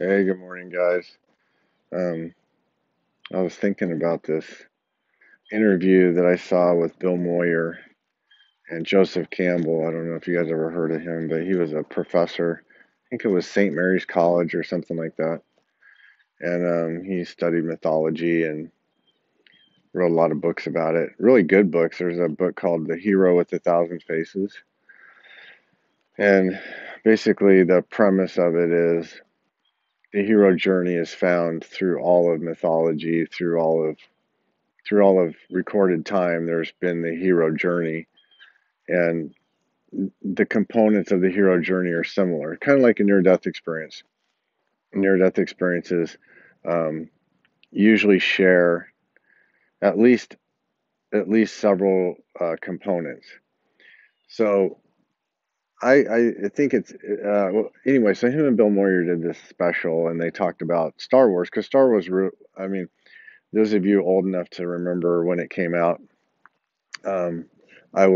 Hey, good morning, guys. Um, I was thinking about this interview that I saw with Bill Moyer and Joseph Campbell. I don't know if you guys ever heard of him, but he was a professor. I think it was St. Mary's College or something like that. And he studied mythology and wrote a lot of books about it. Really good books. There's a book called The Hero with a Thousand Faces. And basically, the premise of it is the hero journey is found through all of mythology, through all of recorded time, there's been the hero journey, and the components of the hero journey are similar, kind of like a near-death experience. Near-death experiences um, usually share at least several components. So I think it's well, anyway. So him and Bill Moyer did this special, and they talked about Star Wars because Star Wars. I mean, those of you old enough to remember when it came out, Um, I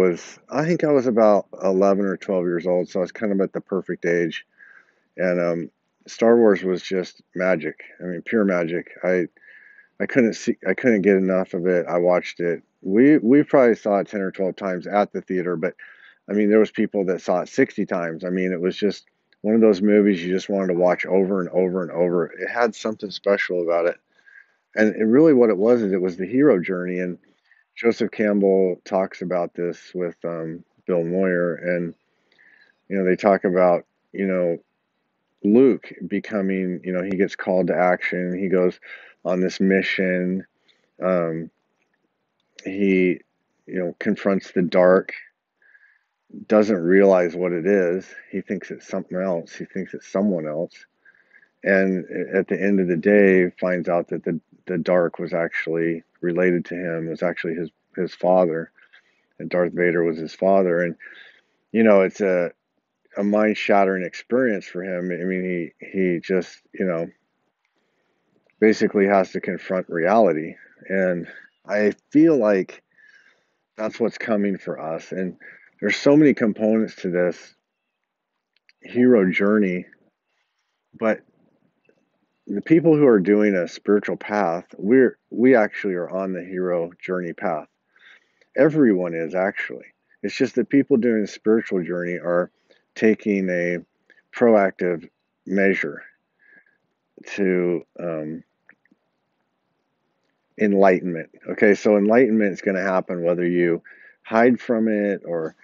think I was about 11 or 12 years old, so I was kind of at the perfect age. And Star Wars was just magic. I mean, pure magic. I couldn't get enough of it. I watched it. We probably saw it 10 or 12 times at the theater, but I mean, there was people that saw it 60 times. I mean, it was just one of those movies you just wanted to watch over and over and over. It had something special about it. And really what it was is it was the hero journey. And Joseph Campbell talks about this with Bill Moyer, and they talk about Luke becoming, he gets called to action. He goes on this mission. Um, he confronts the dark, doesn't realize what it is. He thinks it's something else. He thinks it's someone else, and at the end of the day, finds out that the dark was actually related to him. It was actually his father, and Darth Vader was his father, and it's a mind shattering experience for him. I mean, he just basically has to confront reality, and I feel like that's what's coming for us. And there's so many components to this hero journey, but the people who are doing a spiritual path, we actually are on the hero journey path. Everyone is actually. It's just that people doing a spiritual journey are taking a proactive measure to enlightenment. Okay, so enlightenment is going to happen whether you hide from it or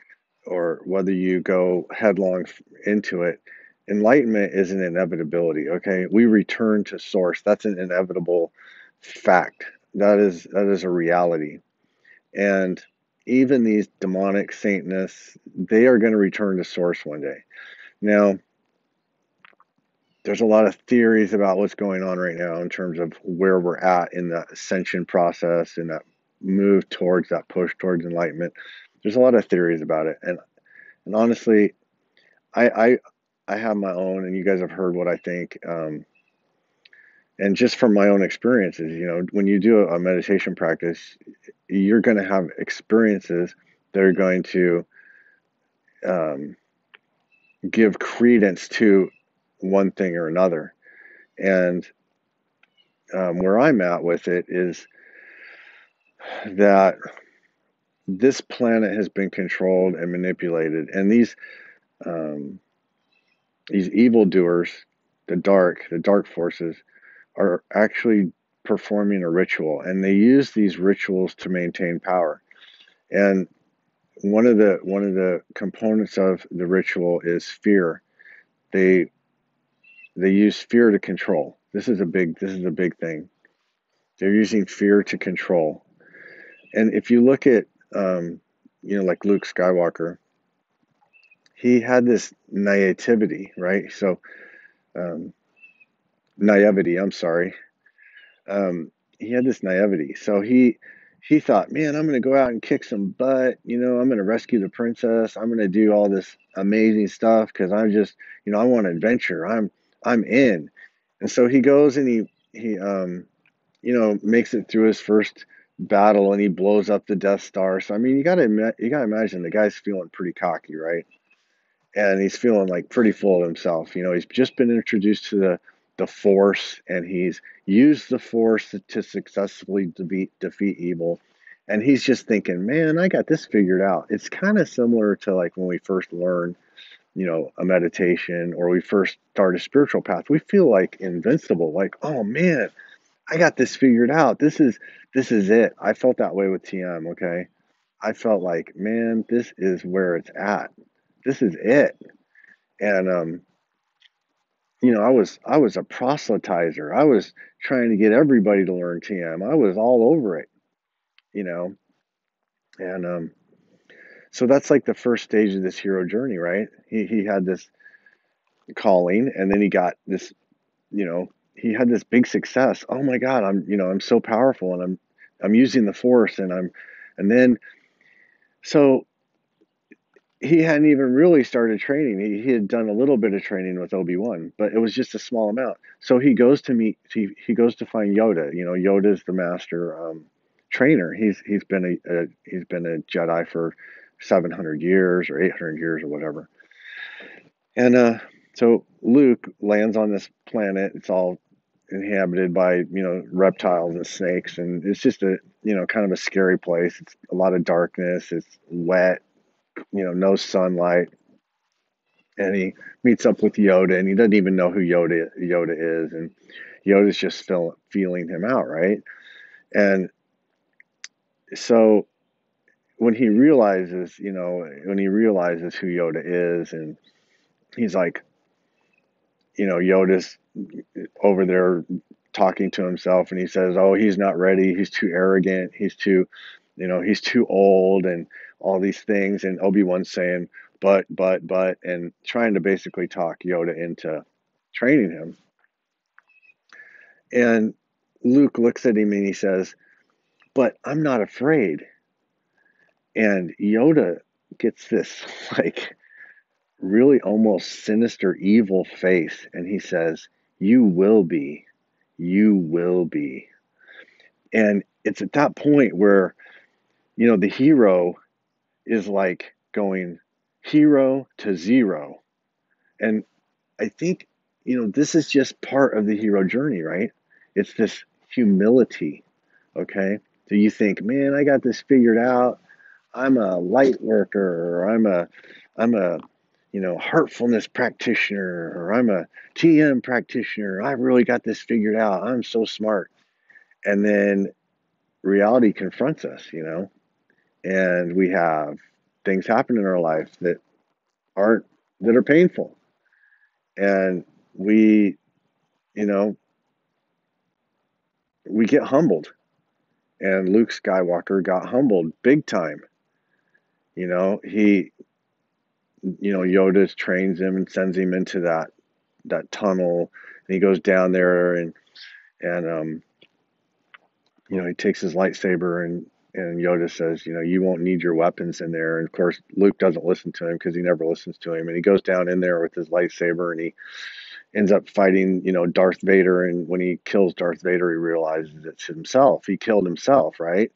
whether you go headlong into it. Enlightenment is an inevitability. Okay, we return to source. That's an inevitable fact. That is a reality. And even these demonic Satanists, they are going to return to source one day. Now, there's a lot of theories about what's going on right now in terms of where we're at in that ascension process and that move towards that push towards enlightenment. There's a lot of theories about it, and honestly, I I, I have my own, and you guys have heard what I think. And just from my own experiences, when you do a meditation practice, you're going to have experiences that are going to um, give credence to one thing or another. And where I'm at with it is that this planet has been controlled and manipulated, and um, these evildoers, the dark forces, are actually performing a ritual, and they use these rituals to maintain power. And one of the components of the ritual is fear. They they use fear to control. This is a big thing. They're using fear to control. And if you look at like Luke Skywalker, he had this naivety, right? So um, naivety. I'm sorry. He had this naivety. So he thought, man, I'm going to go out and kick some butt. I'm going to rescue the princess. I'm going to do all this amazing stuff because I'm just, I want adventure. I'm in. And so he goes and he makes it through his first battle and he blows up the Death Star. So I mean, you gotta imagine the guy's feeling pretty cocky, right? And he's feeling like pretty full of himself. He's just been introduced to the Force, and he's used the Force to successfully defeat evil. And he's just thinking, man, I got this figured out. It's kind of similar to like when we first learn, a meditation, or we first start a spiritual path. We feel like invincible, like, oh man, I got this figured out. This is it. I felt that way with TM, okay? I felt like, man, this is where it's at. This is it. And I was a proselytizer. I was trying to get everybody to learn TM. I was all over it, you know. And so that's like the first stage of this hero journey, right? He had this calling, and then he got this, he had this big success. Oh my God, I'm so powerful, and I'm using the Force, and then so he hadn't even really started training. He had done a little bit of training with Obi-Wan, but it was just a small amount. So he goes to he goes to find Yoda. Yoda's the master trainer. He's been a Jedi for 700 years or 800 years or whatever. And so Luke lands on this planet. It's all inhabited by reptiles and snakes, and it's just a kind of a scary place. It's a lot of darkness. It's wet. No sunlight. And he meets up with Yoda, and he doesn't even know who Yoda is, and Yoda's just feeling him out, right? And so when he realizes, who Yoda is, and he's like, Yoda's over there talking to himself, and he says, "Oh, he's not ready. He's too arrogant. He's too old, and all these things." And Obi-Wan's saying, but, and trying to basically talk Yoda into training him. And Luke looks at him and he says, "But I'm not afraid." And Yoda gets this like really almost sinister, evil face, and he says, "You will be. You will be." And it's at that point where, the hero is like going hero to zero. And I think, this is just part of the hero journey, right? It's this humility, okay? So you think, man, I got this figured out. I'm a light worker, or I'm a heartfulness practitioner, or I'm a TM practitioner. I really got this figured out. I'm so smart. And then reality confronts us, and we have things happen in our life aren't that are painful. And we, you know, we get humbled. And Luke Skywalker got humbled big time. He Yoda trains him and sends him into that tunnel, and he goes down there, and he takes his lightsaber, and Yoda says, you won't need your weapons in there. And of course, Luke doesn't listen to him because he never listens to him. And he goes down in there with his lightsaber, and he ends up fighting, Darth Vader. And when he kills Darth Vader, he realizes it's himself. He killed himself, right?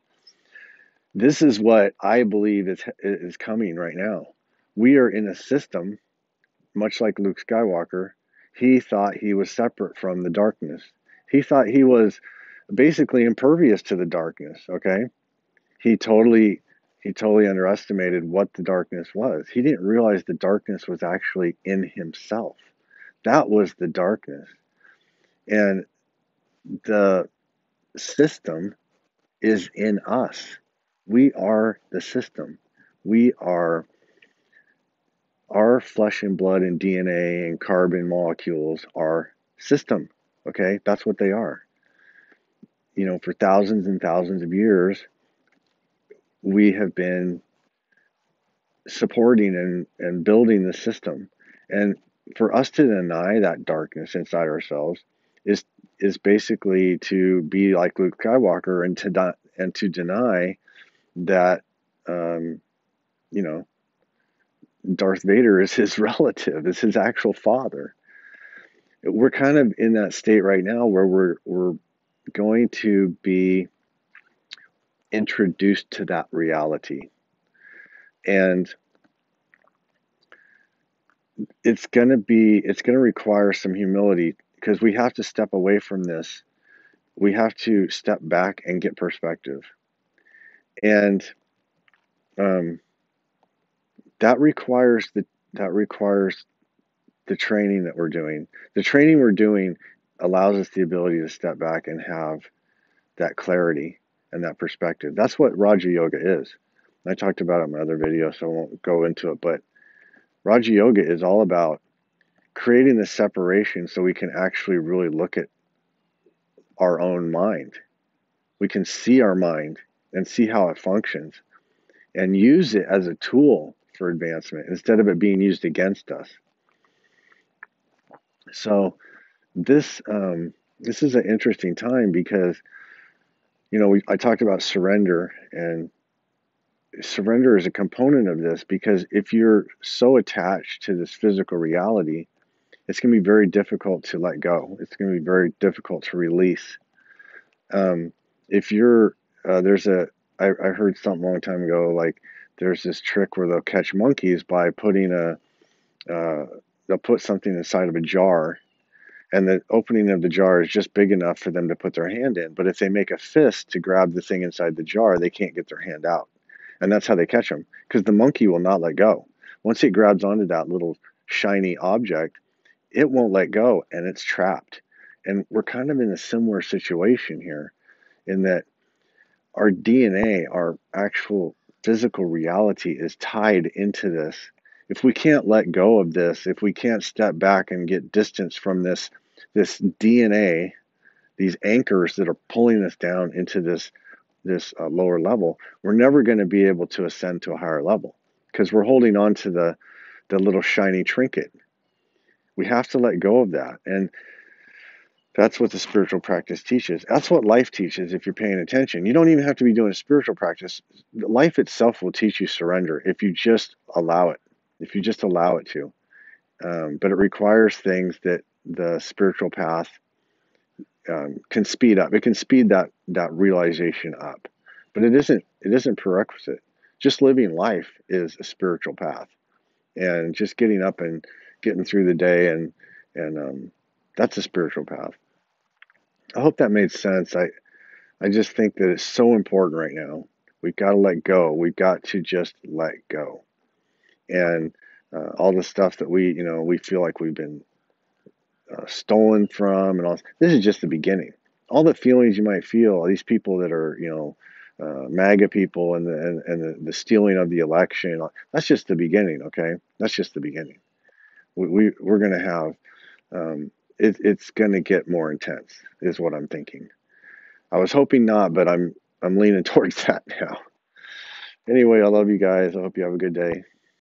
This is what I believe is coming right now. We are in a system, much like Luke Skywalker. He thought he was separate from the darkness. He thought he was basically impervious to the darkness, okay? He totally underestimated what the darkness was. He didn't realize the darkness was actually in himself. That was the darkness. And the system is in us. We are the system. We are our flesh and blood and DNA and carbon molecules are system. Okay? That's what they are. For thousands and thousands of years, we have been supporting and building the system. And for us to deny that darkness inside ourselves is basically to be like Luke Skywalker, and to deny that Darth Vader is his relative, is his actual father. We're kind of in that state right now where we're going to be introduced to that reality. And it's going to require some humility, because we have to step away from this. We have to step back and get perspective. And um, that requires the training that we're doing. The training we're doing allows us the ability to step back and have that clarity and that perspective. That's what Raja Yoga is. I talked about it in my other video, so I won't go into it. But Raja Yoga is all about creating the separation so we can actually really look at our own mind. We can see our mind and see how it functions and use it as a tool for advancement instead of it being used against us. So this is an interesting time because I talked about surrender, and surrender is a component of this because if you're so attached to this physical reality, it's going to be very difficult to let go. It's going to be very difficult to release. If you're I heard something a long time ago, like there's this trick where they'll catch monkeys by they'll put something inside of a jar, and the opening of the jar is just big enough for them to put their hand in. But if they make a fist to grab the thing inside the jar, they can't get their hand out. And that's how they catch them, because the monkey will not let go. Once it grabs onto that little shiny object, it won't let go and it's trapped. And we're kind of in a similar situation here in that our DNA, our actual physical reality, is tied into this. If we can't let go of this, if we can't step back and get distance from this DNA, these anchors that are pulling us down into this lower level, we're never going to be able to ascend to a higher level because we're holding on to the little shiny trinket. We have to let go of that. And that's what the spiritual practice teaches. That's what life teaches if you're paying attention. You don't even have to be doing a spiritual practice. Life itself will teach you surrender if you just allow it, if you just allow it to. But it requires things that the spiritual path can speed up. It can speed that realization up. But it isn't prerequisite. Just living life is a spiritual path. And just getting up and getting through the day and that's a spiritual path. I hope that made sense. I just think that it's so important right now. We've got to let go. We've got to just let go. And all the stuff that we feel like we've been stolen from, and all this is just the beginning. All the feelings you might feel, all these people that are, MAGA people and the stealing of the election, that's just the beginning. Okay, that's just the beginning. We're going to have it's going to get more intense, is what I'm thinking. I was hoping not, but I'm leaning towards that now. Anyway, I love you guys. I hope you have a good day.